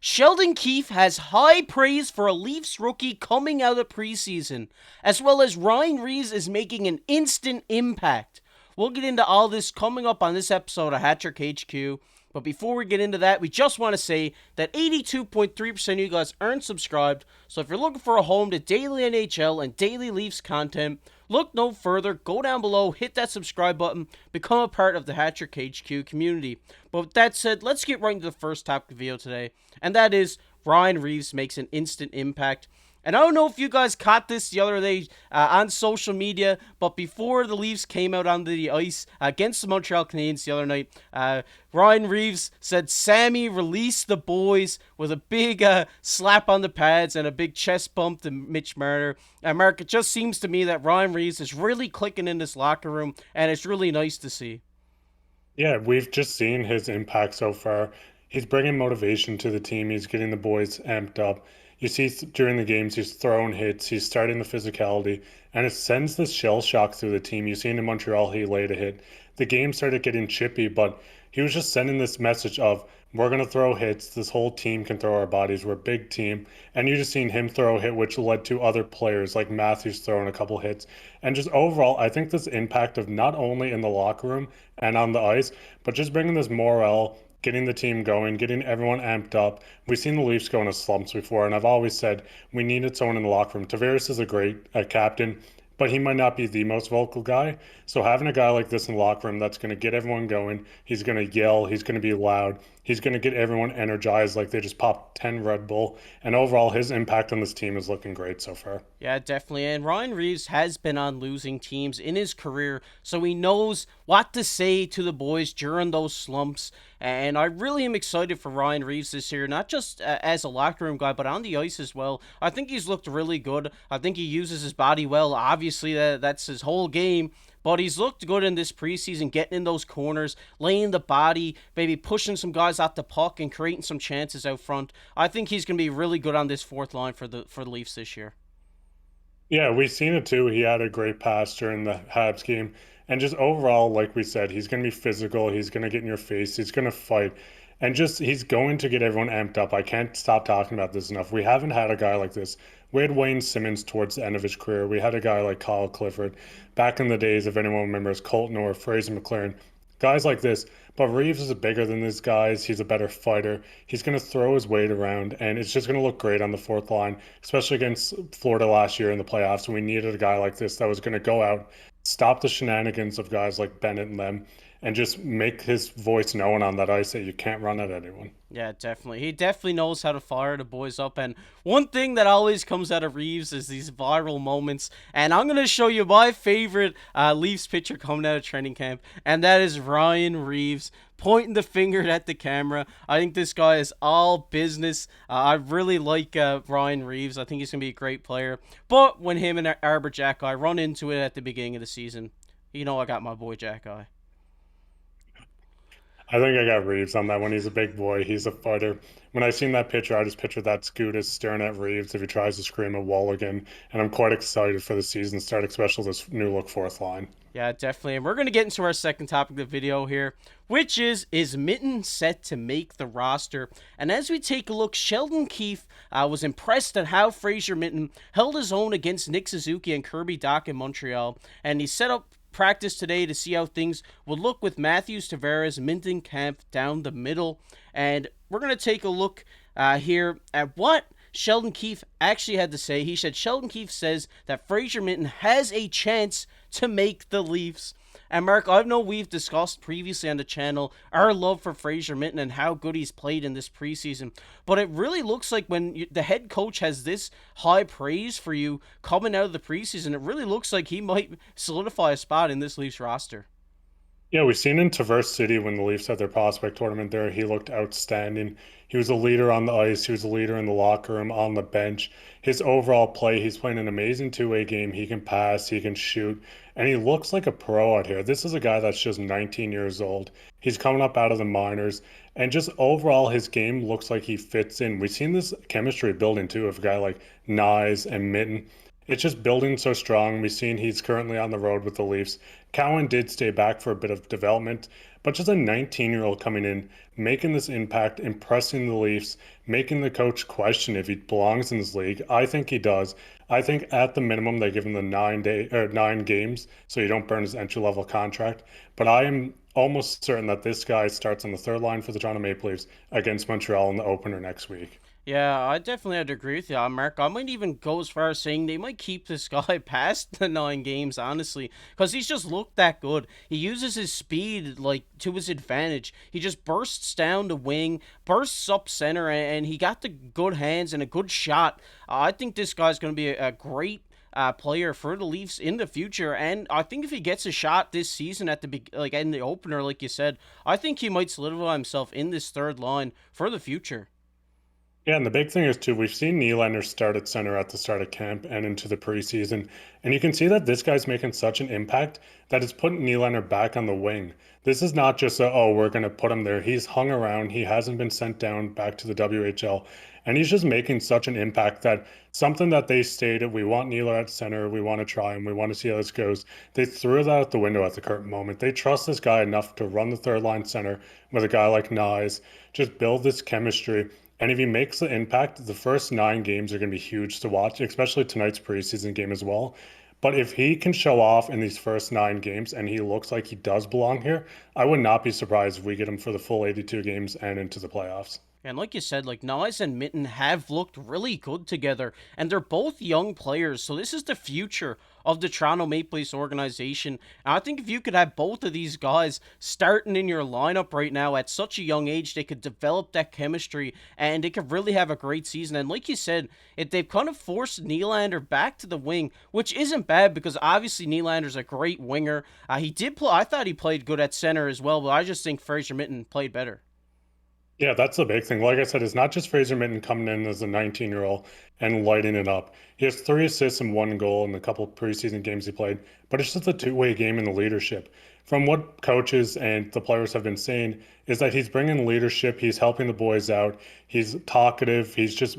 Sheldon Keefe has high praise for a Leafs rookie coming out of preseason, as well as Ryan Reaves is making an instant impact. We'll get into all this coming up on this episode of Hat Trick HQ. But before we get into that, we just want to say that 82.3% of you guys aren't subscribed. So if you're looking for a home to daily NHL and daily Leafs content, look no further. Go down below, hit that subscribe button, become a part of the Hat Trick HQ community. But with that said, let's get right into the first topic of the video today, and that is Ryan Reaves makes an instant impact. And I don't know if you guys caught this the other day on social media, but before the Leafs came out onto the ice against the Montreal Canadiens the other night, Ryan Reaves said, "Sammy, release the boys," with a big slap on the pads and a big chest bump to Mitch Marner. And Mark, it just seems to me that Ryan Reaves is really clicking in this locker room, and it's really nice to see. Yeah, we've just seen his impact so far. He's bringing motivation to the team. He's getting the boys amped up. You see during the games, he's throwing hits. He's starting the physicality, and it sends this shell shock through the team. You seen in Montreal, he laid a hit. The game started getting chippy, but he was just sending this message of we're gonna throw hits. This whole team can throw our bodies. We're a big team, and you just seen him throw a hit, which led to other players like Matthews throwing a couple hits. And just overall, I think this impact of not only in the locker room and on the ice, but just bringing this morale, getting the team going, getting everyone amped up. We've seen the Leafs go into slumps before, and I've always said we needed someone in the locker room. Tavares is a great captain, but he might not be the most vocal guy. So having a guy like this in the locker room that's going to get everyone going, he's going to yell, he's going to be loud, he's going to get everyone energized like they just popped 10 Red Bull. And overall, his impact on this team is looking great so far. Yeah, definitely. And Ryan Reaves has been on losing teams in his career, so he knows what to say to the boys during those slumps. And I really am excited for Ryan Reaves this year, not just as a locker room guy, but on the ice as well. I think he's looked really good. I think he uses his body well. Obviously, that's his whole game. But he's looked good in this preseason, getting in those corners, laying the body, maybe pushing some guys off the puck and creating some chances out front. I think he's going to be really good on this fourth line for the Leafs this year. Yeah, we've seen it too. He had a great pass during the Habs game. And just overall, like we said, he's going to be physical. He's going to get in your face. He's going to fight. And just, he's going to get everyone amped up. I can't stop talking about this enough. We haven't had a guy like this. We had Wayne Simmons towards the end of his career. We had a guy like Kyle Clifford. Back in the days, if anyone remembers, Colton or Fraser McLaren. Guys like this. But Reeves is bigger than these guys. He's a better fighter. He's going to throw his weight around, and it's just going to look great on the fourth line, especially against Florida last year in the playoffs. We needed a guy like this that was going to go out, stop the shenanigans of guys like Bennett and them, and just make his voice known on that ice that you can't run at anyone. Yeah, definitely. He definitely knows how to fire the boys up. And one thing that always comes out of Reaves is these viral moments. And I'm going to show you my favorite Leafs picture coming out of training camp. And that is Ryan Reaves pointing the finger at the camera. I think this guy is all business. I really like Ryan Reaves. I think he's going to be a great player. But when him and Arbor Jack Eye run into it at the beginning of the season, you know I got my boy Jack Eye. I think I got Reeves on that one. He's a big boy. He's a fighter. When I seen that picture, I just pictured that Scoot staring at Reeves if he tries to scream a wall again. And I'm quite excited for the season start, especially this new look fourth line. Yeah, definitely. And we're going to get into our second topic of the video here, which is Minten set to make the roster? And as we take a look, Sheldon Keefe was impressed at how Fraser Minten held his own against Nick Suzuki and Kirby Dach in Montreal. And he set up practice today to see how things would look with Matthews, Tavares, Minten, Camp down the middle. And we're going to take a look here at what Sheldon Keefe actually had to say. He said Sheldon Keefe says that Fraser Minten has a chance to make the Leafs. And Mark, I know we've discussed previously on the channel our love for Fraser Minten and how good he's played in this preseason. But it really looks like when the head coach has this high praise for you coming out of the preseason, it really looks like he might solidify a spot in this Leafs roster. Yeah, we've seen in Traverse City when the Leafs had their prospect tournament there, he looked outstanding. He was a leader on the ice, he was a leader in the locker room, on the bench. His overall play, he's playing an amazing two-way game. He can pass, he can shoot, and he looks like a pro out here. This is a guy that's just 19 years old. He's coming up out of the minors, and just overall, his game looks like he fits in. We've seen this chemistry building too of a guy like Knies and Minten. It's just building so strong. We've seen he's currently on the road with the Leafs. Cowan did stay back for a bit of development, but just a 19-year-old coming in, making this impact, impressing the Leafs, making the coach question if he belongs in this league. I think he does. I think at the minimum they give him the 9 day or 9 games so you don't burn his entry level contract. But I am almost certain that this guy starts on the third line for the Toronto Maple Leafs against Montreal in the opener next week. Yeah, I definitely had to agree with you, Mark. I might even go as far as saying they might keep this guy past the 9 games, honestly, because he's just looked that good. He uses his speed like to his advantage. He just bursts down the wing, bursts up center, and he got the good hands and a good shot. I think this guy's going to be a great player for the Leafs in the future. And I think if he gets a shot this season at like in the opener, like you said, I think he might solidify himself in this third line for the future. Yeah, and the big thing is too, we've seen Nylander start at center at the start of camp and into the preseason, and you can see that this guy's making such an impact that it's putting Nylander back on the wing. This is not just a, oh, we're going to put him there. He's hung around. He hasn't been sent down back to the WHL, and he's just making such an impact that something that they stated, we want Nylander at center, we want to try him, we want to see how this goes. They threw that out the window at the current moment. They trust this guy enough to run the third line center with a guy like Knies, just build this chemistry. And if he makes the impact, the first 9 games are going to be huge to watch, especially tonight's preseason game as well. But if he can show off in these first 9 games and he looks like he does belong here, I would not be surprised if we get him for the full 82 games and into the playoffs. And like you said, like Knies and Minten have looked really good together, and they're both young players. So this is the future of the Toronto Maple Leafs organization. And I think if you could have both of these guys starting in your lineup right now at such a young age, they could develop that chemistry and they could really have a great season. And like you said, they've kind of forced Nylander back to the wing, which isn't bad because obviously Nylander's a great winger. He did play. I thought he played good at center as well, but I just think Fraser Minten played better. Yeah, that's the big thing. Like I said, it's not just Fraser Minten coming in as a 19-year-old and lighting it up. He has 3 assists and 1 goal in the couple preseason games he played, but it's just a two-way game in the leadership. From what coaches and the players have been saying, is that he's bringing leadership, he's helping the boys out, he's talkative, he's just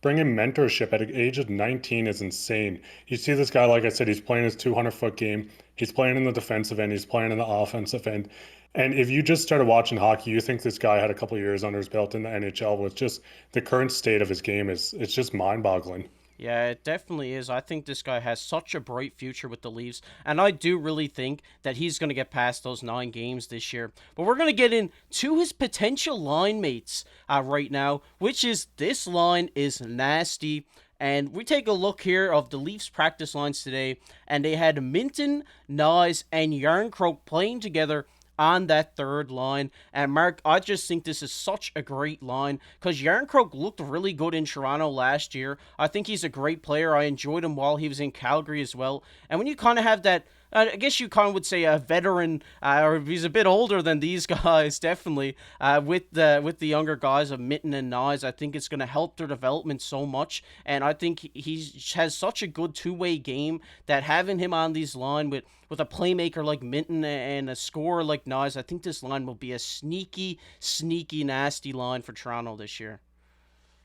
bringing mentorship at an age of 19 is insane. You see this guy, like I said, he's playing his 200-foot game, he's playing in the defensive end, he's playing in the offensive end. And if you just started watching hockey, you think this guy had a couple of years under his belt in the NHL with just the current state of his game is it's just mind-boggling. Yeah, it definitely is. I think this guy has such a bright future with the Leafs, and I do really think that he's going to get past those 9 games this year. But we're going to get into his potential line mates right now, which is this line is nasty. And we take a look here of the Leafs practice lines today, and they had Minten, Knies, and Yarncroke playing together on that third line. And Mark, I just think this is such a great line because Yarncroke looked really good in Toronto last year. I think he's a great player. I enjoyed him while he was in Calgary as well. And when you kind of have that, I guess you kind of would say a veteran, or he's a bit older than these guys, definitely. With the younger guys of Mitten and Knies, I think it's going to help their development so much. And I think he has such a good two-way game that having him on these line with a playmaker like Minton and a scorer like Knies, I think this line will be a sneaky, sneaky, nasty line for Toronto this year.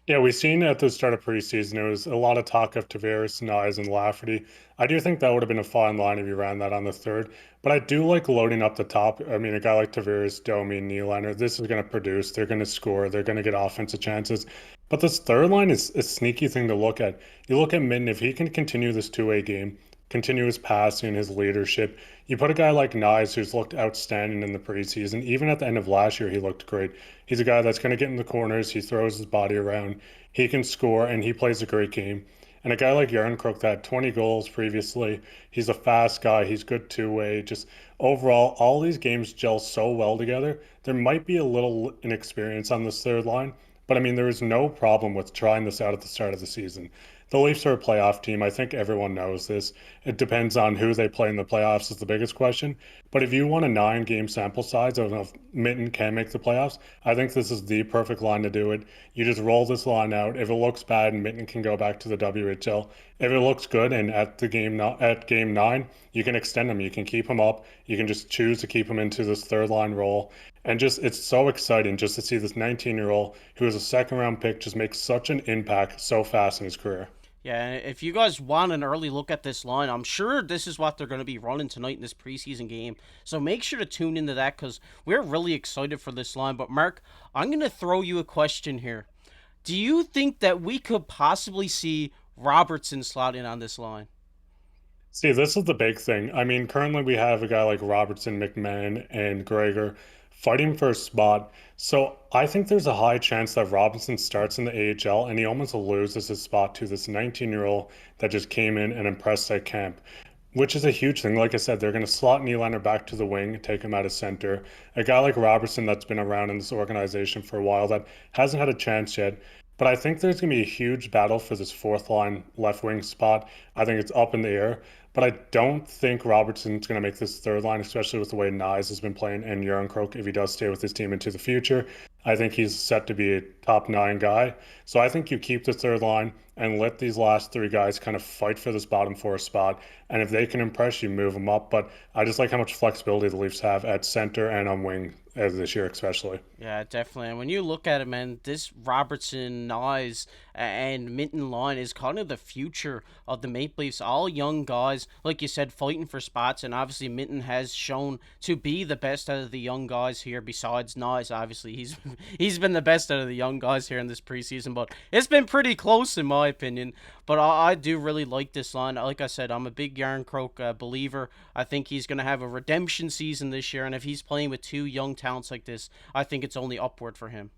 Yeah, we've seen at the start of preseason, it was a lot of talk of Tavares, Nyes, and Lafferty. I do think that would have been a fine line if you ran that on the third, but I do like loading up the top. I mean, a guy like Tavares, Domi, and Nylander, this is going to produce. They're going to score. They're going to get offensive chances. But this third line is a sneaky thing to look at. You look at Minton, if he can continue this two-way game, continue his passing, his leadership, you put a guy like Knies, who's looked outstanding in the preseason. Even at the end of last year, he looked great. He's a guy that's going to get in the corners. He throws his body around. He can score, and he plays a great game. And a guy like Yarncroke that had 20 goals previously. He's a fast guy. He's good two-way. Just overall, all these games gel so well together. There might be a little inexperience on this third line, but I mean, there is no problem with trying this out at the start of the season. The Leafs are a playoff team. I think everyone knows this. It depends on who they play in the playoffs is the biggest question. But if you want a 9 game sample size of if Minton can make the playoffs, I think this is the perfect line to do it. You just roll this line out. If it looks bad, Minton can go back to the WHL. If it looks good and at game 9, you can extend him. You can keep him up. You can just choose to keep him into this third line role. And just it's so exciting just to see this 19-year-old who is a second round pick just make such an impact so fast in his career. Yeah, if you guys want an early look at this line, I'm sure this is what they're going to be running tonight in this preseason game. So make sure to tune into that because we're really excited for this line. But Mark, I'm going to throw you a question here. Do you think that we could possibly see Robertson slot in on this line? See, this is the big thing. I mean, currently we have a guy like Robertson, McMahon, and Gregor fighting for a spot. So I think there's a high chance that Robinson starts in the AHL and he almost loses his spot to this 19-year-old that just came in and impressed at camp, which is a huge thing. Like I said, they're going to slot Nylander back to the wing, take him out of center. A guy like Robertson that's been around in this organization for a while that hasn't had a chance yet. But I think there's going to be a huge battle for this fourth line left wing spot. I think it's up in the air. But I don't think Robertson's going to make this third line, especially with the way Knies has been playing and Croak if he does stay with his team into the future. I think he's set to be a top nine guy. So I think you keep the third line and let these last three guys kind of fight for this bottom four spot. And if they can impress you, move them up. But I just like how much flexibility the Leafs have at center and on wing as this year, especially. Yeah, definitely. And when you look at it, man, this Robertson, Nyes, and Minten line is kind of the future of the Maple Leafs. All young guys, like you said, fighting for spots. And obviously, Minten has shown to be the best out of the young guys here. Besides Nyes, obviously, he's been the best out of the young guys here in this preseason. But it's been pretty close, in my opinion. But I do really like this line. Like I said, I'm a big Croak believer. I think he's going to have a redemption season this year. And if he's playing with two young talents like this, I think it's only upward for him.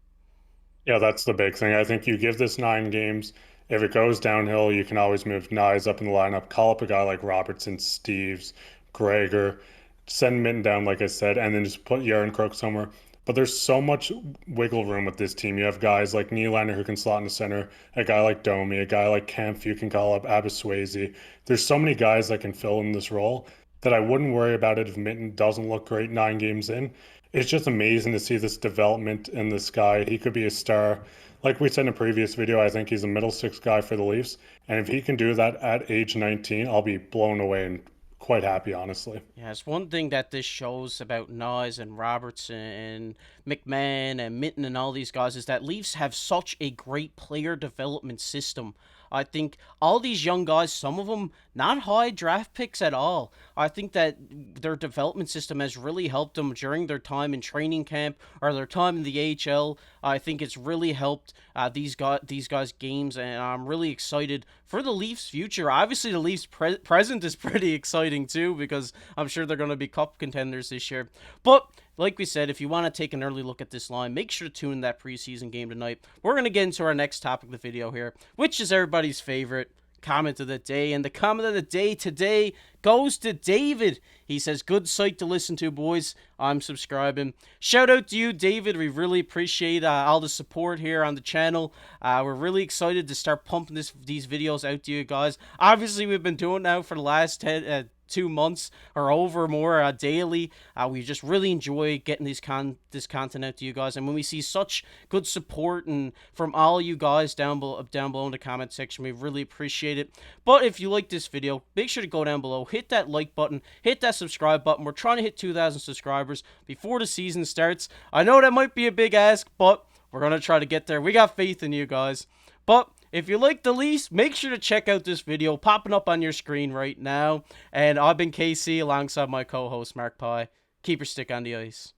Yeah, that's the big thing. I think you give this 9 games. If it goes downhill, you can always move Knies up in the lineup, call up a guy like Robertson, Steves, Gregor, send Minton down, like I said, and then just put Croak somewhere. But there's so much wiggle room with this team. You have guys like Nylander who can slot in the center, a guy like Domi, a guy like Kempf you can call up, Abaswazi. There's so many guys that can fill in this role that I wouldn't worry about it if Minton doesn't look great 9 games in. It's just amazing to see this development in this guy. He could be a star. Like we said in a previous video, I think he's a middle six guy for the Leafs. And if he can do that at age 19, I'll be blown away and quite happy, honestly. Yeah, it's one thing that this shows about Nyes and Robertson and McMahon and Minton and all these guys is that Leafs have such a great player development system. I think all these young guys, some of them not high draft picks at all. I think that their development system has really helped them during their time in training camp or their time in the AHL. I think it's really helped these guys games, and I'm really excited for the Leafs' future. Obviously, the Leafs' present is pretty exciting too because I'm sure they're going to be cup contenders this year. But like we said, if you want to take an early look at this line, make sure to tune in that preseason game tonight. We're going to get into our next topic of the video here, which is everybody's favorite comment of the day. And the comment of the day today goes to David. He says, good site to listen to, boys. I'm subscribing. Shout out to you, David. We really appreciate all the support here on the channel. We're really excited to start pumping these videos out to you guys. Obviously, we've been doing it now for the last 2 months or over more daily. We just really enjoy getting this content out to you guys, and when we see such good support and from all you guys down below in the comment section, we really appreciate it. But if you like this video, make sure to go down below, hit that like button, hit that subscribe button. We're trying to hit 2,000 subscribers before the season starts. I know that might be a big ask, but we're gonna try to get there. We got faith in you guys. But if you like the Leafs, make sure to check out this video popping up on your screen right now. And I've been KC alongside my co-host Mark Pye. Keep your stick on the ice.